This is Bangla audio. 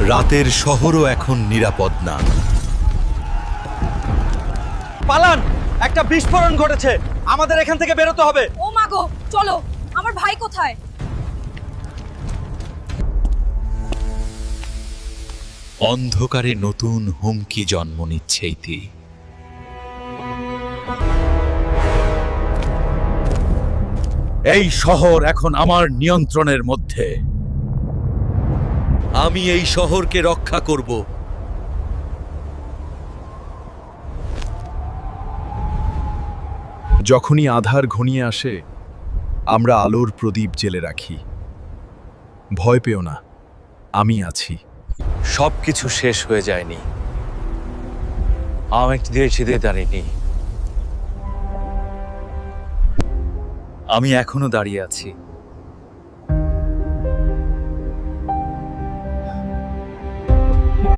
রাতের শহরও এখন নিরাপদ না। পালান, একটা বিস্ফোরণ ঘটেছে, আমাদের এখান থেকে বেরোতে হবে। ও মা গো, চলো। আমার ভাই কোথায়? অন্ধকারে নতুন হুমকি জন্ম নিচ্ছে ইতি। এই শহর এখন আমার নিয়ন্ত্রণের মধ্যে। আমি এই শহরকে রক্ষা করব। যখনই আধার ঘনিয়ে আসে আমরা আলোর প্রদীপ জেলে রাখি। ভয় পেও না, আমি আছি। সবকিছু শেষ হয়ে যায়নি, আমি ধীরে দাঁড়িয়ে আমি এখনো দাঁড়িয়ে আছি।